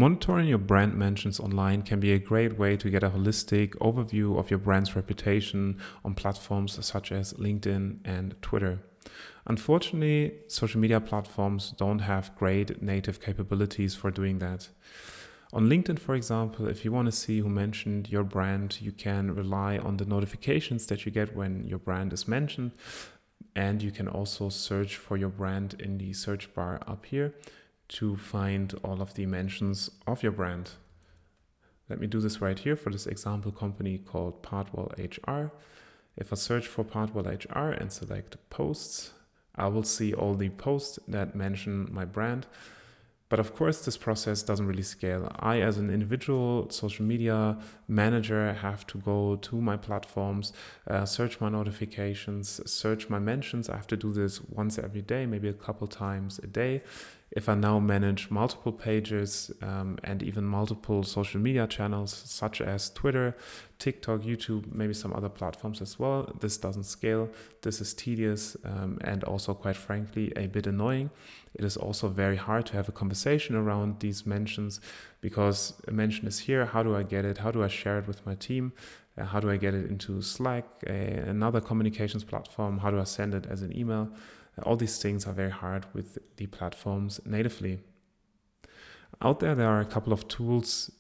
Monitoring your brand mentions online can be a great way to get a holistic overview of your brand's reputation on platforms such as LinkedIn and Twitter. Unfortunately, social media platforms don't have great native capabilities for doing that. On LinkedIn, for example, if you want to see who mentioned your brand, you can rely on the notifications that you get when your brand is mentioned. And you can also search for your brand in the search bar up here to find all of the mentions of your brand. Let me do this right here for this example company called Partwell HR. If I search for Partwell HR and select posts, I will see all the posts that mention my brand. But of course, this process doesn't really scale. I, as an individual social media manager, have to go to my platforms, search my notifications, search my mentions. I have to do this once every day, maybe a couple times a day. If I now manage multiple pages and even multiple social media channels, such as Twitter, TikTok, YouTube, maybe some other platforms as well, this doesn't scale. This is tedious and also, quite frankly, a bit annoying. It is also very hard to have a conversation around these mentions, because a mention is here. How do I get it? How do I share it with my team? How do I get it into Slack, another communications platform? How do I send it as an email? All these things are very hard with the platforms natively. Out there are a couple of tools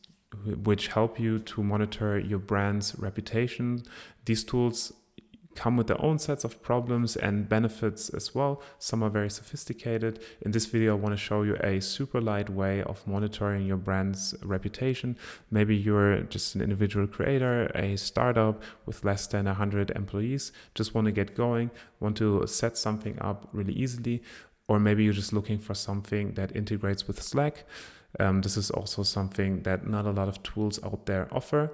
which help you to monitor your brand's reputation. These tools come with their own sets of problems and benefits as well. Some are very sophisticated. In this video, I want to show you a super light way of monitoring your brand's reputation. Maybe you're just an individual creator, a startup with less than 100 employees, just want to get going, want to set something up really easily, or maybe you're just looking for something that integrates with Slack. This is also something that not a lot of tools out there offer.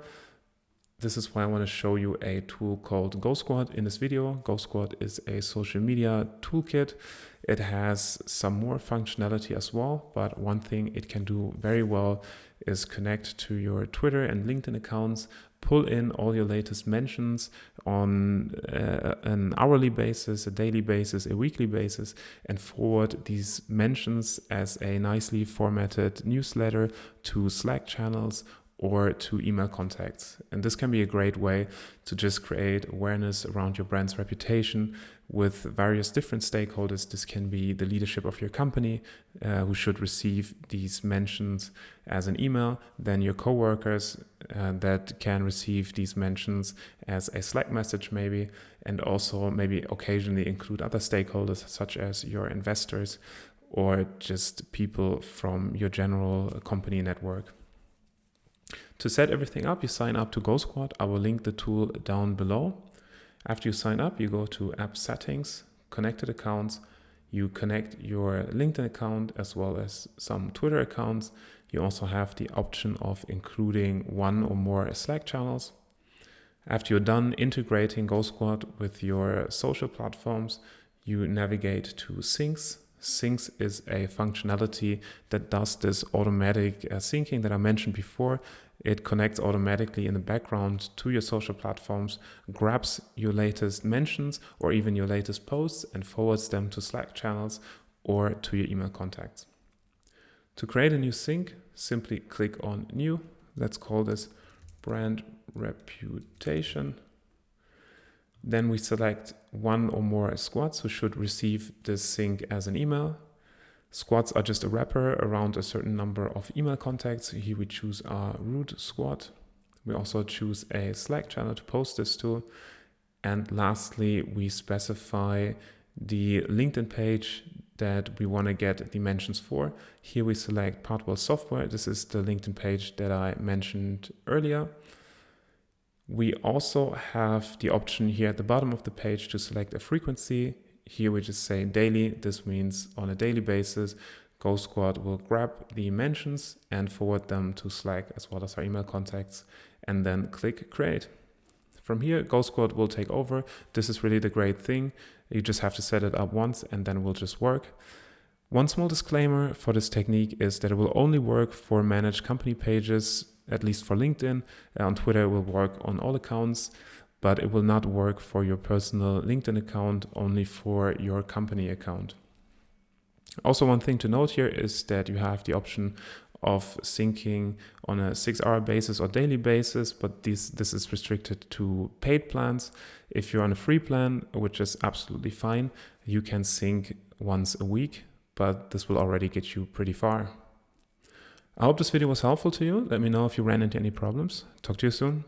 This is why I want to show you a tool called GoSquad in this video. GoSquad is a social media toolkit. It has some more functionality as well, but one thing it can do very well is connect to your Twitter and LinkedIn accounts, pull in all your latest mentions on an hourly basis, a daily basis, a weekly basis, and forward these mentions as a nicely formatted newsletter to Slack channels or to email contacts. And this can be a great way to just create awareness around your brand's reputation with various different stakeholders. This can be the leadership of your company, who should receive these mentions as an email, then your coworkers that can receive these mentions as a Slack message maybe, and also maybe occasionally include other stakeholders such as your investors or just people from your general company network. To set everything up, you sign up to GoSquad. I will link the tool down below. After you sign up, you go to App Settings, Connected Accounts. You connect your LinkedIn account as well as some Twitter accounts. You also have the option of including one or more Slack channels. After you're done integrating GoSquad with your social platforms, you navigate to Syncs. Syncs is a functionality that does this automatic syncing that I mentioned before. It connects automatically in the background to your social platforms, grabs your latest mentions or even your latest posts and forwards them to Slack channels or to your email contacts. To create a new sync, simply click on New. Let's call this Brand Reputation. Then we select one or more squads who should receive this sync as an email. Squads are just a wrapper around a certain number of email contacts. Here we choose our root squad. We also choose a Slack channel to post this to. And lastly, we specify the LinkedIn page that we want to get the mentions for. Here we select Partwell Software. This is the LinkedIn page that I mentioned earlier. We also have the option here at the bottom of the page to select a frequency. Here we just say daily. This means on a daily basis, GoSquad will grab the mentions and forward them to Slack as well as our email contacts, and then click create. From here, GoSquad will take over. This is really the great thing. You just have to set it up once and then it will just work. One small disclaimer for this technique is that it will only work for managed company pages, at least for LinkedIn. On Twitter, it will work on all accounts, but it will not work for your personal LinkedIn account, only for your company account. Also, one thing to note here is that you have the option of syncing on a 6-hour basis or daily basis, but this is restricted to paid plans. If you're on a free plan, which is absolutely fine, you can sync once a week, but this will already get you pretty far. I hope this video was helpful to you. Let me know if you ran into any problems. Talk to you soon.